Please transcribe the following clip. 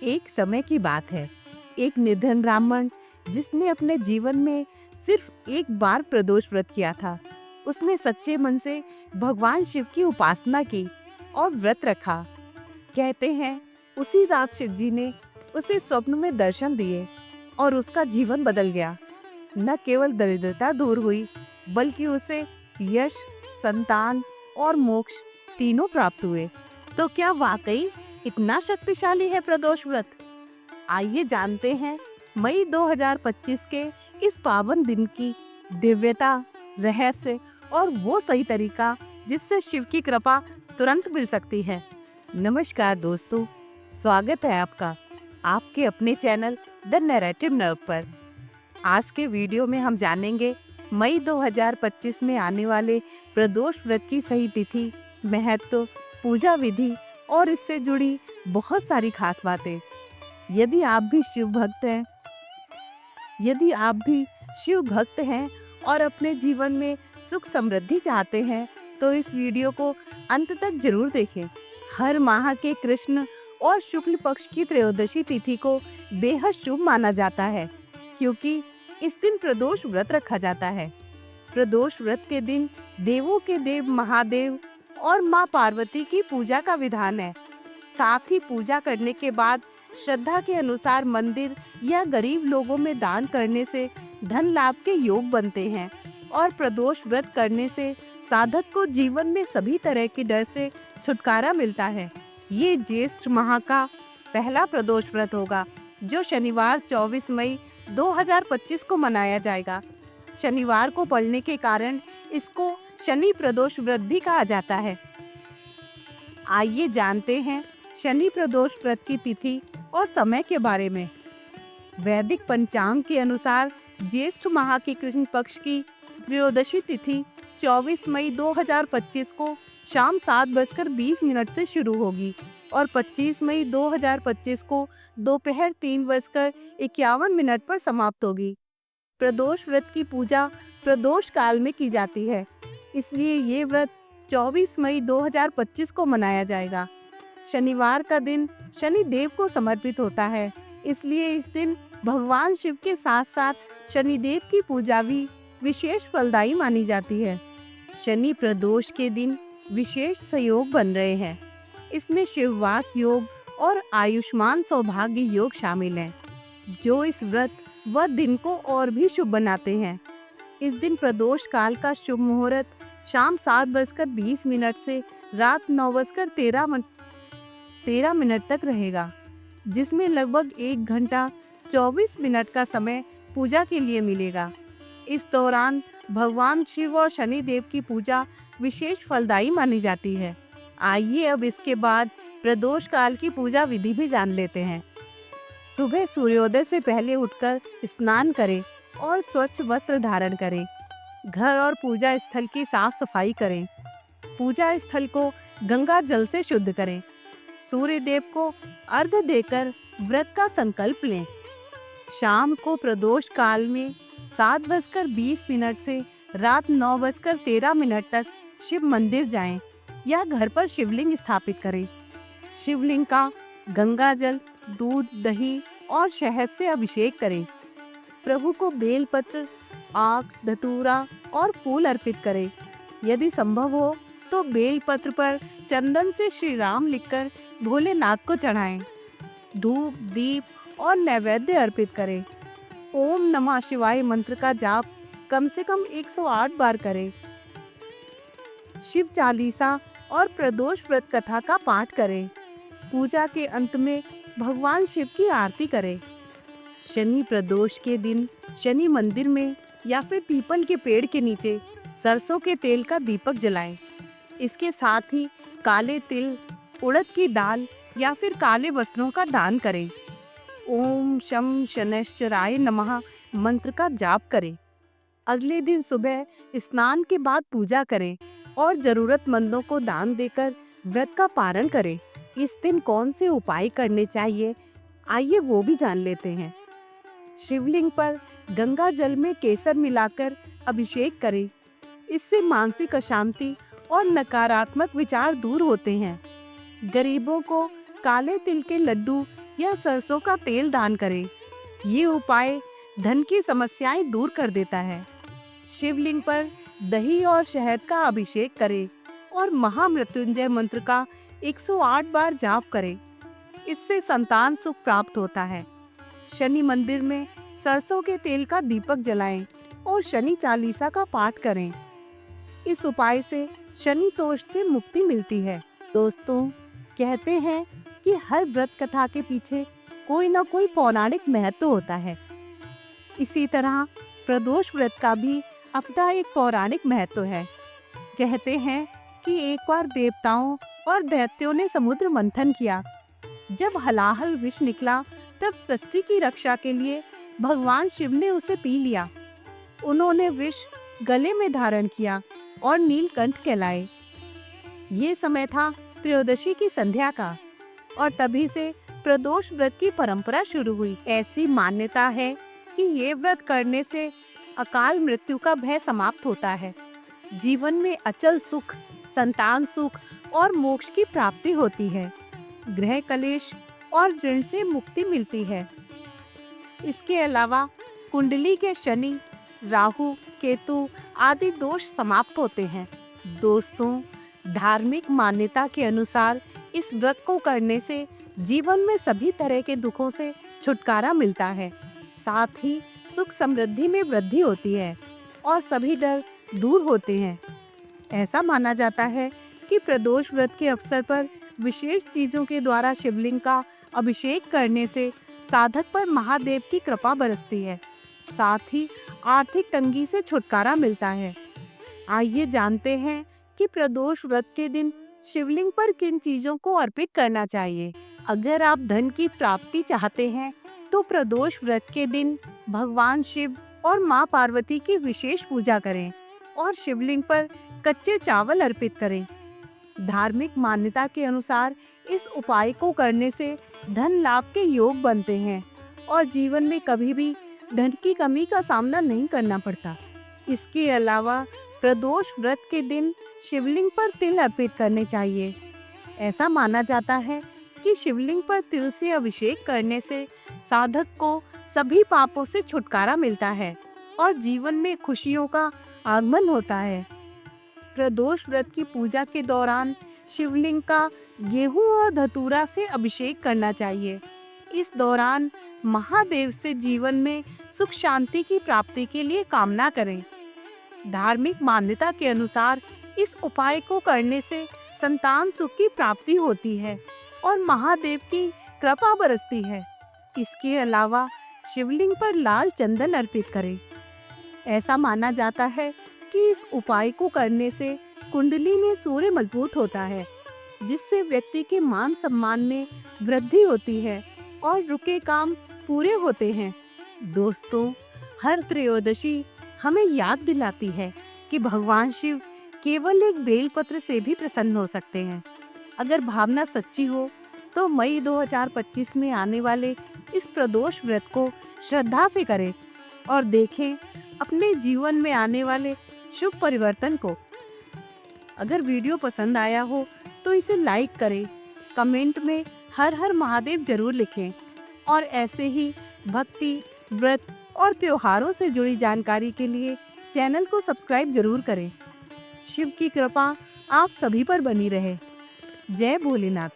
एक समय की बात है। एक निर्धन ब्राह्मण जिसने अपने जीवन में सिर्फ एक बार प्रदोष व्रत किया था। उसने सच्चे मन से भगवान शिव की उपासना की और व्रत रखा। कहते हैं उसी रात शिव जी ने उसे स्वप्न में दर्शन दिए और उसका जीवन बदल गया। न केवल दरिद्रता दूर हुई बल्कि उसे यश, संतान और मोक्ष तीनों प्राप्त हुए। तो क्या वाकई इतना शक्तिशाली है प्रदोष व्रत? आइए जानते हैं मई 2025 के इस पावन दिन की दिव्यता, रहस्य और वो सही तरीका जिससे शिव की कृपा तुरंत मिल सकती है। नमस्कार दोस्तों, स्वागत है आपका आपके अपने चैनल द नैरेटिव नर्व पर। आज के वीडियो में हम जानेंगे मई 2025 में आने वाले प्रदोष व्रत की सही तिथि, महत्व, पूजा विधि और इससे जुड़ी बहुत सारी खास बातें। यदि आप भी शिव भक्त हैं और अपने जीवन में सुख समृद्धि चाहते हैं तो इस वीडियो को अंत तक जरूर देखें। हर माह के कृष्ण और शुक्ल पक्ष की त्रयोदशी तिथि को बेहद शुभ माना जाता है क्योंकि इस दिन प्रदोष व्रत रखा जाता है। प्रदोष व्रत के दिन देवों के देव महादेव और माँ पार्वती की पूजा का विधान है। साथ ही पूजा करने के बाद श्रद्धा के अनुसार मंदिर या गरीब लोगों में दान करने से धन लाभ के योग बनते हैं और प्रदोष व्रत करने से साधक को जीवन में सभी तरह के डर से छुटकारा मिलता है। ये ज्येष्ठ माह का पहला प्रदोष व्रत होगा जो शनिवार 24 मई 2025 को मनाया जाएगा। शनिवार को पड़ने के कारण इसको शनि प्रदोष व्रत भी कहा जाता है। आइए जानते हैं शनि प्रदोष व्रत की तिथि और समय के बारे में। वैदिक पंचांग के अनुसार ज्येष्ठ माह की कृष्ण पक्ष की त्रयोदशी तिथि 24 मई 2025 को शाम 7:20 से शुरू होगी और 25 मई 2025 को दोपहर 3:51 पर समाप्त होगी। प्रदोष व्रत की पूजा प्रदोष काल में की जाती है, इसलिए ये व्रत 24 मई 2025 को मनाया जाएगा। शनिवार का दिन शनि देव को समर्पित होता है, इसलिए इस दिन भगवान शिव के साथ साथ शनिदेव की पूजा भी विशेष फलदायी मानी जाती है। शनि प्रदोष के दिन विशेष संयोग बन रहे हैं। इसमें शिववास योग और आयुष्मान सौभाग्य योग शामिल हैं, जो इस व्रत व दिन को और भी शुभ बनाते हैं। इस दिन प्रदोष काल का शुभ मुहूर्त शाम 7:20 से रात 9:13 तक रहेगा, जिसमें लगभग 1 घंटा 24 मिनट का समय पूजा के लिए मिलेगा। इस दौरान भगवान शिव और शनि देव की पूजा विशेष फलदायी मानी जाती है। आइए अब इसके बाद प्रदोष काल की पूजा विधि भी जान लेते हैं। सुबह सूर्योदय से पहले उठकर स्नान करें और स्वच्छ वस्त्र धारण करें। घर और पूजा स्थल की साफ सफाई करें। पूजा स्थल को गंगा जल से शुद्ध करें। सूर्य देव को अर्घ्य देकर व्रत का संकल्प लें। शाम को प्रदोष काल में 7:20 से रात 9:13 तक शिव मंदिर जाएं या घर पर शिवलिंग स्थापित करें। शिवलिंग का गंगा जल, दूध, दही और शहद से अभिषेक करें। प्रभु को बेलपत्र, आक, धतूरा और फूल अर्पित करें। यदि संभव हो तो बेलपत्र पर चंदन से श्री राम लिखकर भोलेनाथ को चढ़ाएं। धूप, दीप और नैवेद्य अर्पित करें। ओम नमः शिवाय मंत्र का जाप कम से कम 108 बार करें। शिव चालीसा और प्रदोष व्रत कथा का पाठ करें। पूजा के अंत में भगवान शिव की आरती करें। शनि प्रदोष के दिन शनि मंदिर में या फिर पीपल के पेड़ के नीचे सरसों के तेल का दीपक जलाएं। इसके साथ ही काले तिल, उड़द की दाल या फिर काले वस्त्रों का दान करें। ओम शम शनैश्चराय नमः मंत्र का जाप करें। अगले दिन सुबह स्नान के बाद पूजा करें और जरूरतमंदों को दान देकर व्रत का पारण करें। इस दिन कौन से उपाय करने चाहिए, आइए वो भी जान लेते हैं। शिवलिंग पर गंगा जल में केसर मिलाकर अभिषेक करें। इससे मानसिक अशांति और नकारात्मक विचार दूर होते हैं। गरीबों को काले तिल के लड्डू या सरसों का तेल दान करें। ये उपाय धन की समस्याएं दूर कर देता है। शिवलिंग पर दही और शहद का अभिषेक करें और महामृत्युंजय मंत्र का 108 बार जाप करें। इससे संतान सुख प्राप्त होता है। शनि मंदिर में सरसों के तेल का दीपक जलाएं और शनि चालीसा का पाठ करें। इस उपाय से शनि दोष से मुक्ति मिलती है। दोस्तों, कहते हैं कि हर व्रत कथा के पीछे कोई न कोई पौराणिक महत्व होता है। इसी तरह प्रदोष व्रत का भी अपना एक पौराणिक महत्व है। कहते हैं कि एक बार देवताओं और दैत्यों ने समुद्र मंथन किया। जब हलाहल विष निकला, तब सृष्टि की रक्षा के लिए भगवान शिव ने उसे पी लिया। उन्होंने विष गले में धारण किया और नीलकंठ कहलाए। ये समय था त्रयोदशी की संध्या का और तभी से प्रदोष व्रत की परंपरा शुरू हुई। ऐसी मान्यता है कि ये व्रत करने से अकाल मृत्यु का भय समाप्त होता है। जीवन में अचल सुख, संतान सुख और मोक्ष की प्राप्ति होती है। ग्रह कलेश और ऋण से मुक्ति मिलती है। इसके अलावा कुंडली के शनि, राहु, केतु आदि दोष समाप्त होते हैं। दोस्तों, धार्मिक मान्यता के अनुसार इस व्रत को करने से जीवन में सभी तरह के दुखों से छुटकारा मिलता है। साथ ही सुख समृद्धि में वृद्धि होती है और सभी डर दूर होते हैं। ऐसा माना जाता है कि प्रदोष व्रत के अवसर पर विशेष चीजों के द्वारा शिवलिंग का अभिषेक करने से साधक पर महादेव की कृपा बरसती है। साथ ही आर्थिक तंगी से छुटकारा मिलता है। आइए जानते हैं कि प्रदोष व्रत के दिन शिवलिंग पर किन चीजों को अर्पित करना चाहिए। अगर आप धन की प्राप्ति चाहते हैं तो प्रदोष व्रत के दिन भगवान शिव और माँ पार्वती की विशेष पूजा करें और शिवलिंग पर कच्चे चावल अर्पित करें। धार्मिक मान्यता के अनुसार इस उपाय को करने से धन लाभ के योग बनते हैं और जीवन में कभी भी धन की कमी का सामना नहीं करना पड़ता। इसके अलावा प्रदोष व्रत के दिन शिवलिंग पर तिल अर्पित करने चाहिए। ऐसा माना जाता है कि शिवलिंग पर तिल से अभिषेक करने से साधक को सभी पापों से छुटकारा मिलता है और जीवन में खुशियों का आगमन होता है। प्रदोष व्रत की पूजा के दौरान शिवलिंग का गेहूं और धतूरा से अभिषेक करना चाहिए। इस दौरान महादेव से जीवन में सुख शांति की प्राप्ति के लिए कामना करें। धार्मिक मान्यता के अनुसार इस उपाय को करने से संतान सुख की प्राप्ति होती है और महादेव की कृपा बरसती है। इसके अलावा शिवलिंग पर लाल चंदन अर्पित करें। ऐसा माना जाता है कि इस उपाय को करने से कुंडली में सूर्य मजबूत होता है, जिससे व्यक्ति के मान सम्मान में वृद्धि होती है और रुके काम पूरे होते हैं। दोस्तों, हर त्रयोदशी हमें याद दिलाती है कि भगवान शिव केवल एक बेलपत्र से भी प्रसन्न हो सकते हैं। अगर भावना सच्ची हो तो मई 2025 में आने वाले इस प्रदोष व्रत को श्रद्धा से करें और देखें अपने जीवन में आने वाले शुभ परिवर्तन को। अगर वीडियो पसंद आया हो तो इसे लाइक करें, कमेंट में हर हर महादेव जरूर लिखें और ऐसे ही भक्ति, व्रत और त्योहारों से जुड़ी जानकारी के लिए चैनल को सब्सक्राइब जरूर करें। शिव की कृपा आप सभी पर बनी रहे। जय भोलेनाथ।